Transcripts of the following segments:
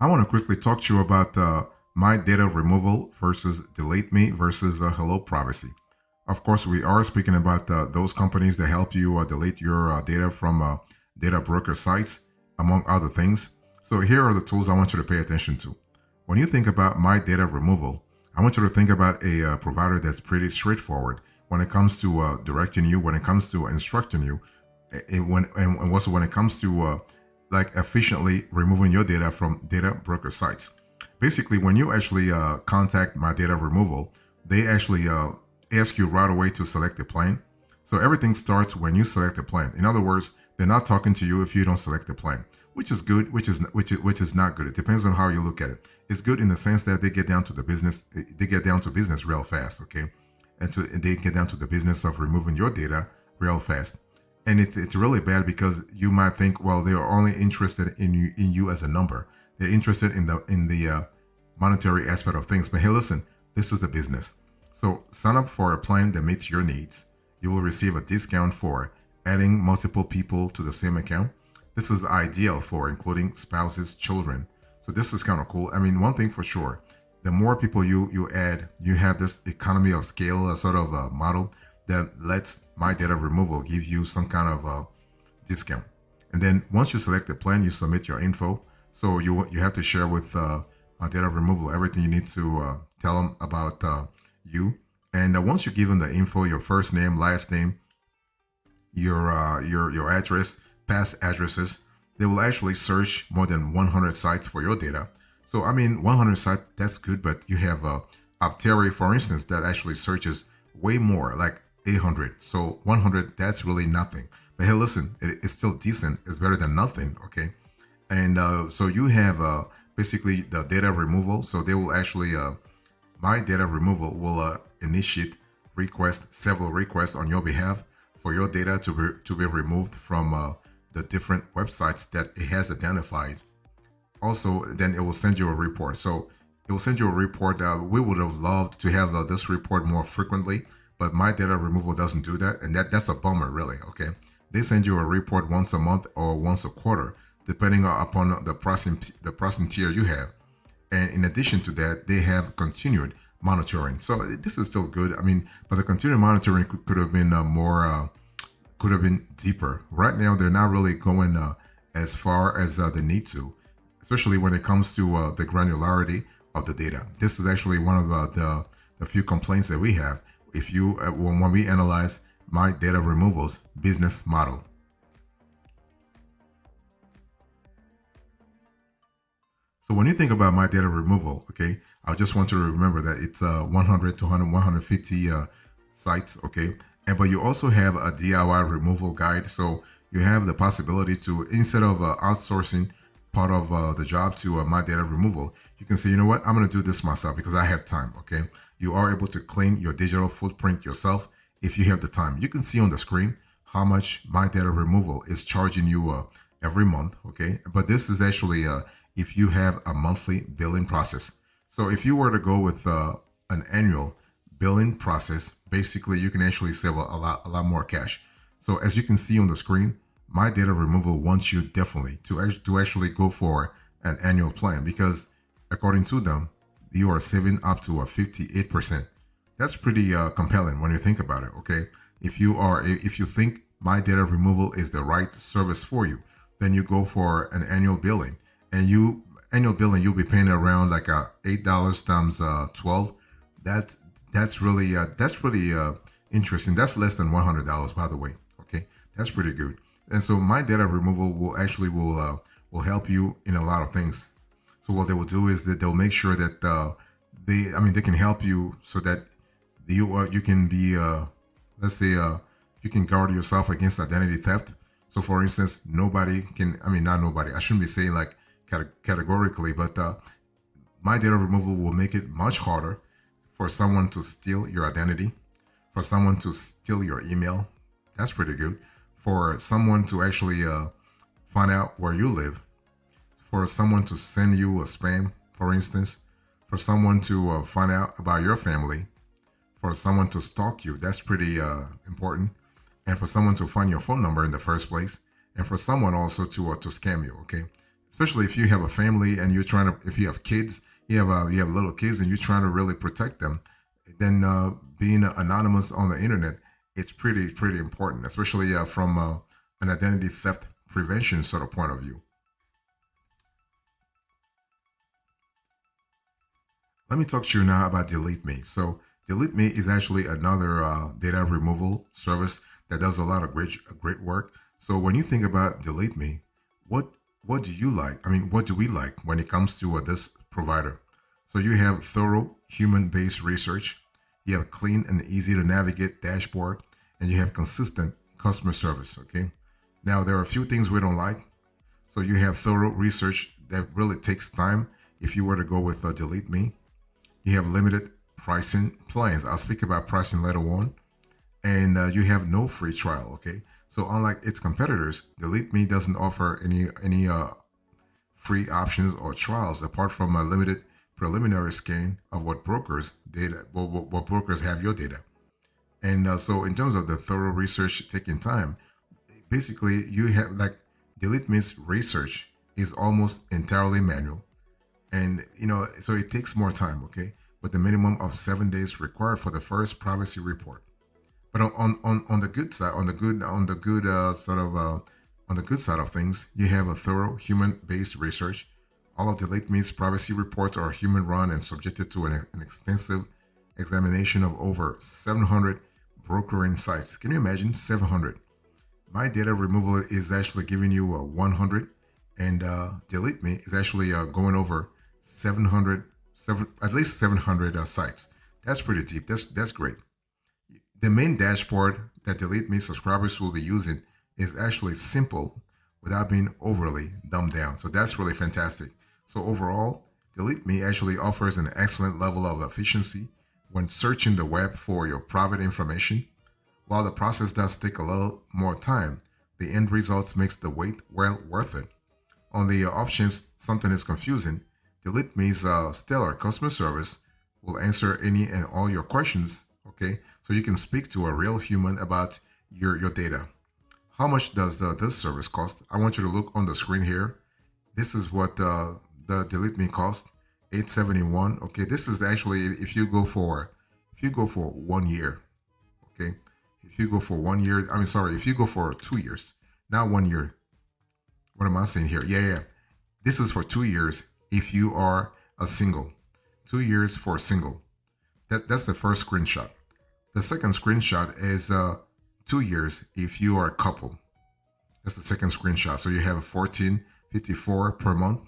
I want to quickly talk to you about my data removal versus DeleteMe versus Hello Privacy. Of course, we are speaking about those companies that help you delete your data from data broker sites, among other things. So here are the tools I want you to pay attention to. When you think about my data removal, I want you to think about a provider that's pretty straightforward when it comes to directing you, when it comes to instructing you, and also when it comes to like efficiently removing your data from data broker sites. Basically, when you actually contact my data removal, they actually ask you right away to select the plan. So everything starts when you select the plan. In other words, they're not talking to you if you don't select the plan, which is good, which is not good. It depends on how you look at it. It's good in the sense that they get down to the business. They get down to business real fast, okay, and they get down to the business of removing your data real fast. And it's really bad because you might think, well, they are only interested in you as a number. They're interested in the monetary aspect of things. But hey, listen, this is the business. So sign up for a plan that meets your needs. You will receive a discount for adding multiple people to the same account. This is ideal for including spouses, children. So this is kind of cool. I mean, one thing for sure, the more people you add, you have this economy of scale sort of model that lets my data removal give you some kind of discount. And then once you select the plan, you submit your info. So you have to share with my data removal everything you need to tell them about you. And once you give them the info, your first name, last name, your address, past addresses, they will actually search more than 100 sites for your data. So I mean, 100 sites, that's good, but you have Opteri, for instance, that actually searches way more, like 800. So 100, that's really nothing. But hey, listen, it's still decent. It's better than nothing, okay? And so you have basically the data removal. So they will actually, my data removal will initiate several requests on your behalf for your data to be removed from the different websites that it has identified. Also, then it will send you a report. So it will send you a report. We would have loved to have this report more frequently, but my data removal doesn't do that, and that's a bummer, really. Okay, they send you a report once a month or once a quarter, depending upon the processing tier you have. And in addition to that, they have continued monitoring. So this is still good. I mean, but the continued monitoring could have been more, could have been deeper. Right now, they're not really going as far as they need to, especially when it comes to the granularity of the data. This is actually one of the few complaints that we have. If you when we analyze my data removals business model. So when you think about my data removal, okay, I just want you to remember that it's 100 to 100, 150 sites, okay, and but you also have a DIY removal guide. So you have the possibility to, instead of outsourcing part of the job to my data removal, you can say, you know what, I'm going to do this myself because I have time, okay. You are able to clean your digital footprint yourself if you have the time. You can see on the screen how much my data removal is charging you every month, okay. But this is actually if you have a monthly billing process. So if you were to go with an annual billing process, basically you can actually save a lot more cash. So as you can see on the screen, my data removal wants you definitely to actually go for an annual plan, because according to them, you are saving up to a 58%. That's pretty compelling when you think about it. Okay, if you think my data removal is the right service for you, then you go for an annual billing, and you'll be paying around like $8 times 12. That's that's really interesting. That's less than $100, by the way. Okay, that's pretty good. And so my data removal will help you in a lot of things. So what they will do is that they'll make sure that they can help you so that you can be let's say you can guard yourself against identity theft. So for instance, nobody can, I mean, not nobody, I shouldn't be saying like categorically, but my data removal will make it much harder for someone to steal your identity, for someone to steal your email. That's pretty good. For someone to actually find out where you live, for someone to send you a spam, for instance, for someone to find out about your family, for someone to stalk you. That's pretty important. And for someone to find your phone number in the first place, and for someone also to scam you. Okay, especially if you have a family and you're trying to, if you have kids, you have little kids and you're trying to really protect them, then being anonymous on the internet, it's pretty important, especially from an identity theft prevention sort of point of view. Let me talk to you now about DeleteMe. So DeleteMe is actually another data removal service that does a lot of great work. So when you think about DeleteMe, what what do you like? I mean, what do we like when it comes to this provider? So you have thorough human-based research, you have clean and easy to navigate dashboard, and you have consistent customer service. Okay. Now there are a few things we don't like. So you have thorough research that really takes time. If you were to go with DeleteMe, you have limited pricing plans. I'll speak about pricing later on. And you have no free trial. Okay. So unlike its competitors, DeleteMe doesn't offer any free options or trials apart from a limited preliminary scan of what brokers data, what brokers have your data. And so in terms of the thorough research taking time, basically you have like DeleteMe's research is almost entirely manual, and so it takes more time. Okay, but the minimum of 7 days required for the first privacy report. But on the good side, on the good side of things, you have a thorough human-based research. All of DeleteMe's privacy reports are human-run and subjected to an extensive examination of over 700 brokering sites. Can you imagine 700? My data removal is actually giving you a 100, and DeleteMe is actually going over 700, at least 700 sites. That's pretty deep. That's great. The main dashboard that DeleteMe subscribers will be using is actually simple without being overly dumbed down. So that's really fantastic. So overall, DeleteMe actually offers an excellent level of efficiency when searching the web for your private information. While the process does take a little more time, the end results makes the wait well worth it. On the off chance something is confusing, DeleteMe's stellar customer service will answer any and all your questions. Okay, so you can speak to a real human about your data. How much does this service cost? I want you to look on the screen here. This is what the DeleteMe cost, 871. Okay, this is actually if you go for 1 year. Okay, if you go for 1 year, I mean sorry, if you go for 2 years, not 1 year. What am I saying here? Yeah. This is for 2 years if you are a single. 2 years for a single. That's the first screenshot. The second screenshot is 2 years if you are a couple. That's the second screenshot. So you have 1454 per month.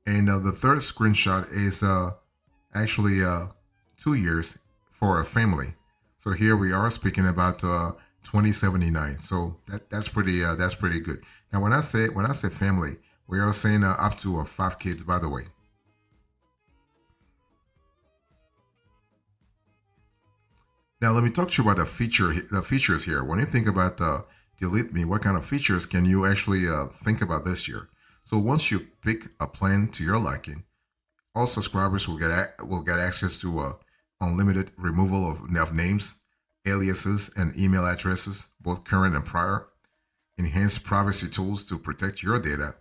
And the third screenshot is actually 2 years for a family. So here we are speaking about 2079. So that's pretty good. Now when I say family, we are saying up to 5 kids. By the way. Now let me talk to you about the features here. When you think about DeleteMe, what kind of features can you actually think about this year? So once you pick a plan to your liking, all subscribers will get access to unlimited removal of names, aliases, and email addresses, both current and prior. Enhanced privacy tools to protect your data,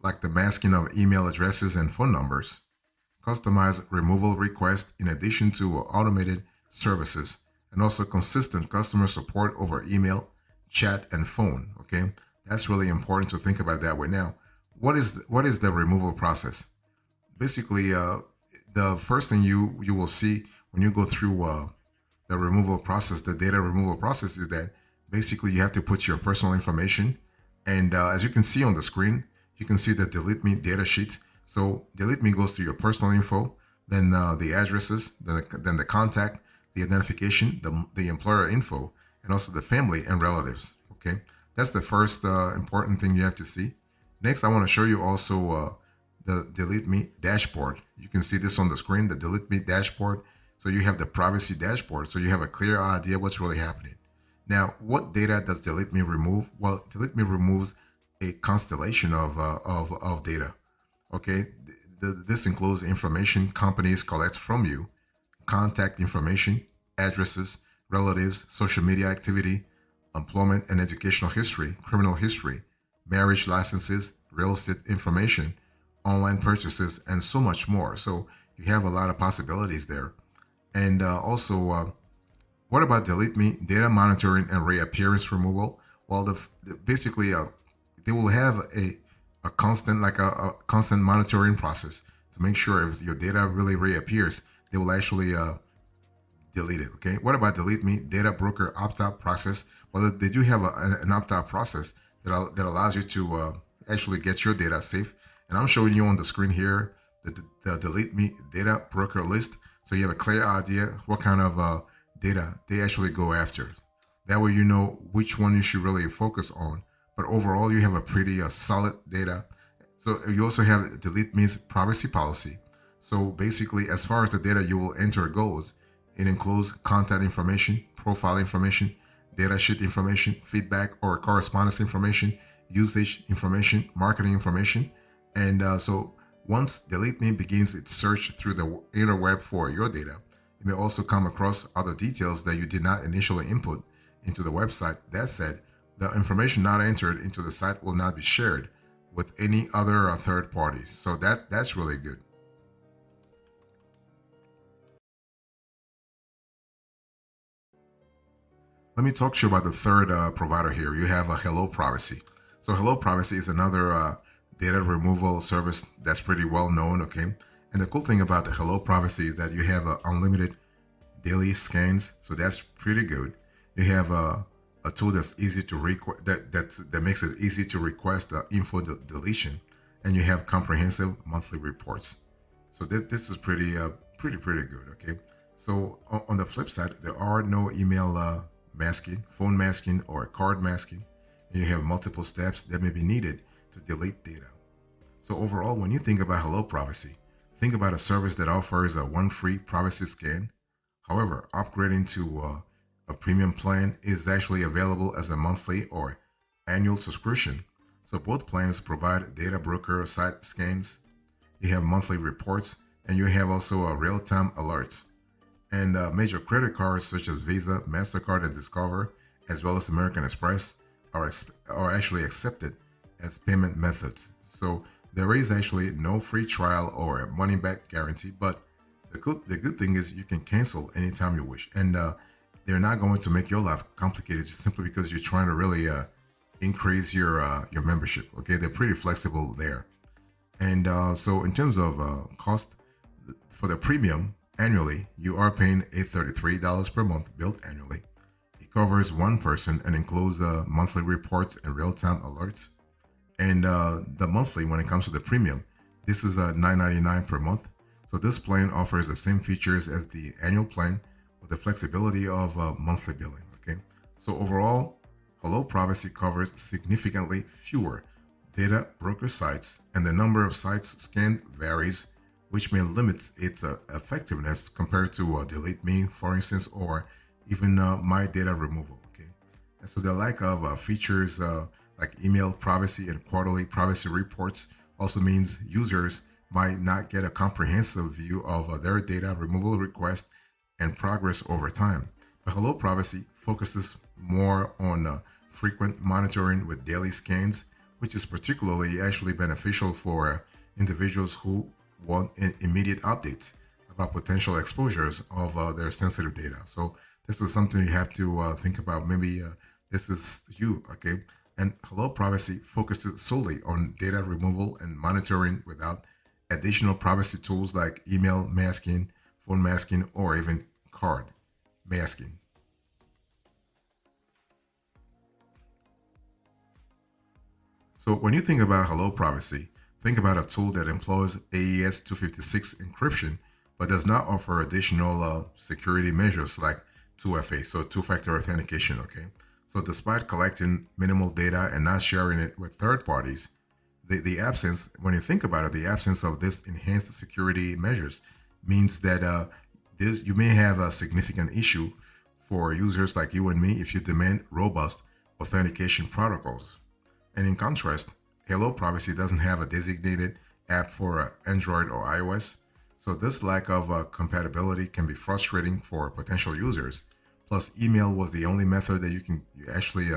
like the masking of email addresses and phone numbers. Customized removal requests in addition to automated services, and also consistent customer support over email, chat, and phone. Okay, that's really important to think about it that way. Now, what is the removal process? Basically, the first thing you will see when you go through the removal process, the data removal process, is that basically you have to put your personal information, and as you can see on the screen, you can see the DeleteMe data sheet. So DeleteMe goes to your personal info, then the addresses, then the contact, the identification, the employer info, and also the family and relatives. Okay, that's the first important thing you have to see. Next, I want to show you also the DeleteMe dashboard. You can see this on the screen, the DeleteMe dashboard. So you have the privacy dashboard, so you have a clear idea what's really happening. Now, what data does DeleteMe remove? Well, DeleteMe removes a constellation of data. Okay, this includes information companies collect from you, contact information, addresses, relatives, social media activity, employment and educational history, criminal history, marriage licenses, real estate information, online purchases, and so much more. So you have a lot of possibilities there. And what about DeleteMe data monitoring and reappearance removal? Well, basically, they will have a constant a constant monitoring process to make sure if your data really reappears, they will actually delete it. Okay. What about DeleteMe data broker opt-out process? Well, they do have an opt-out process that allows you to actually get your data safe. And I'm showing you on the screen here the DeleteMe data broker list, so you have a clear idea what kind of data they actually go after. That way, you know which one you should really focus on. But overall, you have a pretty solid data. So you also have DeleteMe's privacy policy. So basically, as far as the data you will enter goes, it includes contact information, profile information, data sheet information, feedback or correspondence information, usage information, marketing information. And so once DeleteMe begins its search through the interweb for your data, you may also come across other details that you did not initially input into the website. That said, the information not entered into the site will not be shared with any other third parties. So that's really good. Let me talk to you about the third provider here. You have a Hello Privacy. So Hello Privacy is another data removal service that's pretty well known. Okay, and the cool thing about the Hello Privacy is that you have unlimited daily scans, so that's pretty good. You have a tool that's easy to request that makes it easy to request info deletion, and you have comprehensive monthly reports. So this is pretty good. Okay, so on the flip side, there are no email masking, phone masking, or card masking, and you have multiple steps that may be needed to delete data. So overall, when you think about Hello Privacy, think about a service that offers a one free privacy scan. However, upgrading to a premium plan is actually available as a monthly or annual subscription. So both plans provide data broker site scans, you have monthly reports, and you have also a real-time alerts. And major credit cards such as Visa, MasterCard, and Discover, as well as American Express, are actually accepted as payment methods. So there is actually no free trial or a money back guarantee, but the good thing is you can cancel anytime you wish. And they're not going to make your life complicated just simply because you're trying to really increase your membership. Okay, they're pretty flexible there. And so in terms of cost for the premium annually, you are paying $833 per month billed annually. It covers one person and includes monthly reports and real-time alerts. And the monthly, when it comes to the premium, this is $9.99 per month. So this plan offers the same features as the annual plan with the flexibility of monthly billing. Okay, so overall, Hello Privacy covers significantly fewer data broker sites, and the number of sites scanned varies, which may limit its effectiveness compared to DeleteMe, for instance, or even My Data Removal. Okay, and so the lack of features like email privacy and quarterly privacy reports also means users might not get a comprehensive view of their data removal request and progress over time. But Hello Privacy focuses more on frequent monitoring with daily scans, which is particularly actually beneficial for individuals who want immediate updates about potential exposures of their sensitive data. So this is something you have to think about. Maybe this is you, okay? And Hello Privacy focuses solely on data removal and monitoring without additional privacy tools like email masking, phone masking, or even card masking. So when you think about Hello Privacy, think about a tool that employs AES 256 encryption but does not offer additional security measures like 2FA, so two-factor authentication, okay? So despite collecting minimal data and not sharing it with third parties, the absence, when you think about it, the absence of this enhanced security measures means that you may have a significant issue for users like you and me if you demand robust authentication protocols. And in contrast, Hello Privacy doesn't have a designated app for Android or iOS, so this lack of compatibility can be frustrating for potential users. Plus, email was the only method that you can actually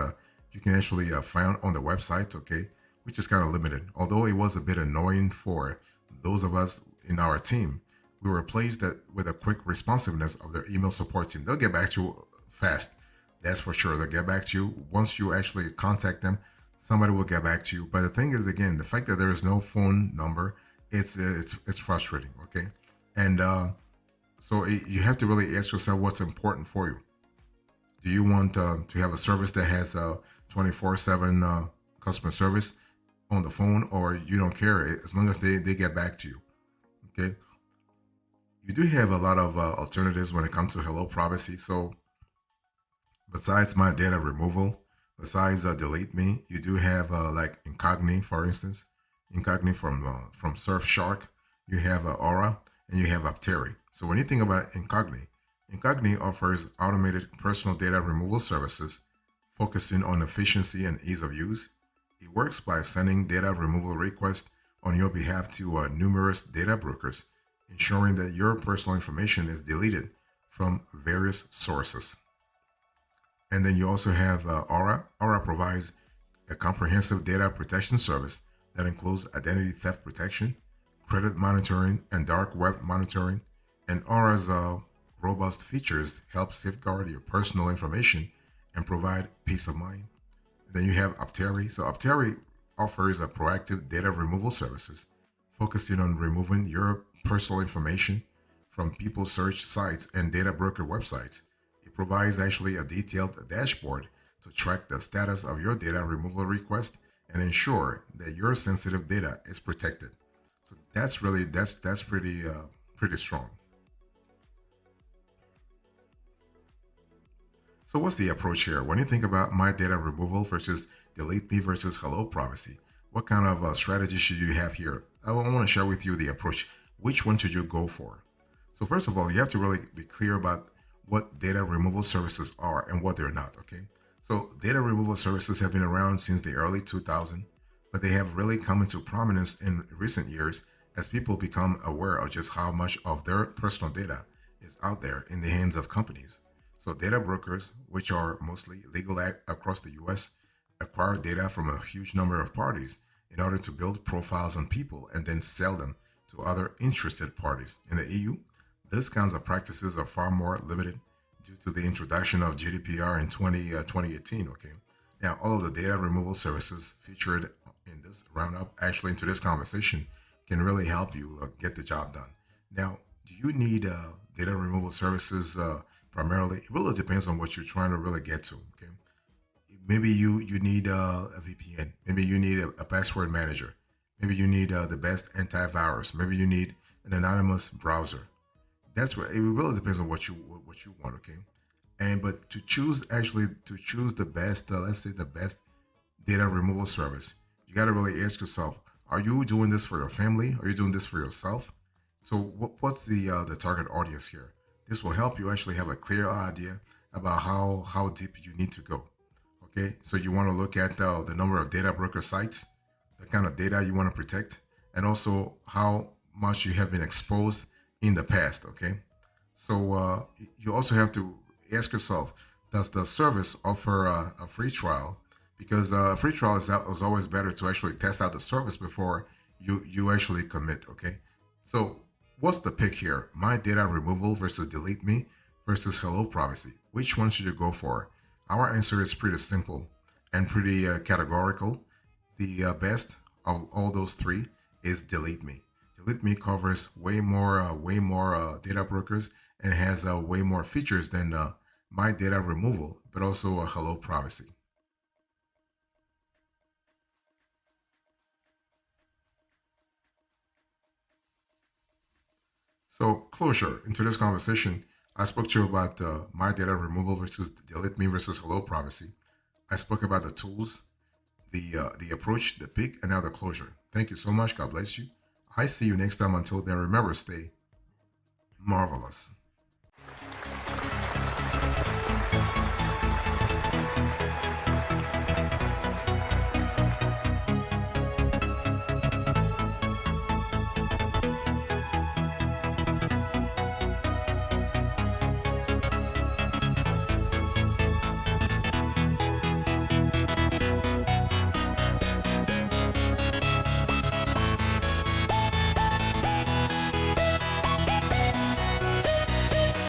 find on the website. Okay, which is kind of limited. Although it was a bit annoying for those of us in our team, we were pleased that with a quick responsiveness of their email support team. They'll get back to you fast. That's for sure. They'll get back to you. Once you actually contact them, somebody will get back to you. But the thing is, again, the fact that there is no phone number, it's frustrating. Okay, and you have to really ask yourself what's important for you. Do you want to have a service that has 24/7 customer service on the phone, or you don't care as long as they get back to you? Okay. You do have a lot of alternatives when it comes to Hello Privacy. So besides my data removal, besides DeleteMe, you do have like Incogni, for instance, Incogni from Surfshark. You have Aura, and you have Apteri. So when you think about Incogni, Incogni offers automated personal data removal services, focusing on efficiency and ease of use. It works by sending data removal requests on your behalf to numerous data brokers, ensuring that your personal information is deleted from various sources. And then you also have Aura. Aura provides a comprehensive data protection service that includes identity theft protection, credit monitoring, and dark web monitoring. And Aura's robust features help safeguard your personal information and provide peace of mind. Then you have Apteri. So Apteri offers a proactive data removal services, focusing on removing your personal information from people search sites and data broker websites. It provides actually a detailed dashboard to track the status of your data removal request and ensure that your sensitive data is protected. So that's pretty strong. So what's the approach here? When you think about my data removal versus DeleteMe versus Hello Privacy, what kind of strategy should you have here? I want to share with you the approach. Which one should you go for? So first of all, you have to really be clear about what data removal services are and what they're not, okay? So data removal services have been around since the early 2000s, but they have really come into prominence in recent years as people become aware of just how much of their personal data is out there in the hands of companies. So data brokers, which are mostly legal across the US, acquire data from a huge number of parties in order to build profiles on people and then sell them to other interested parties. In the EU, these kinds of practices are far more limited due to the introduction of GDPR in 2018. Okay. Now, all of the data removal services featured in this roundup, actually into this conversation, can really help you get the job done. Now, do you need data removal services primarily? It really depends on what you're trying to really get to. Okay. Maybe you need a VPN. Maybe you need a password manager. Maybe you need the best antivirus. Maybe you need an anonymous browser. That's what it really depends on what you want. Okay, and but to choose the best, let's say the best data removal service, you got to really ask yourself: Are you doing this for your family? Are you doing this for yourself? So what's the target audience here? This will help you actually have a clear idea about how deep you need to go. Okay, so you want to look at the number of data broker sites, the kind of data you want to protect, and also how much you have been exposed in the past. Okay, so you also have to ask yourself: Does the service offer a free trial? Because a free trial is always better to actually test out the service before you actually commit. Okay, so what's the pick here? My data removal versus DeleteMe versus Hello Privacy. Which one should you go for? Our answer is pretty simple and pretty categorical. The best of all those three is DeleteMe. DeleteMe covers way more data brokers and has way more features than my data removal, but also Hello Privacy. So closure into this conversation, I spoke to you about my data removal versus DeleteMe versus Hello Privacy. I spoke about the tools, the approach, the pick, and now the closure. Thank you so much. God bless you. I see you next time. Until then, remember, stay marvelous.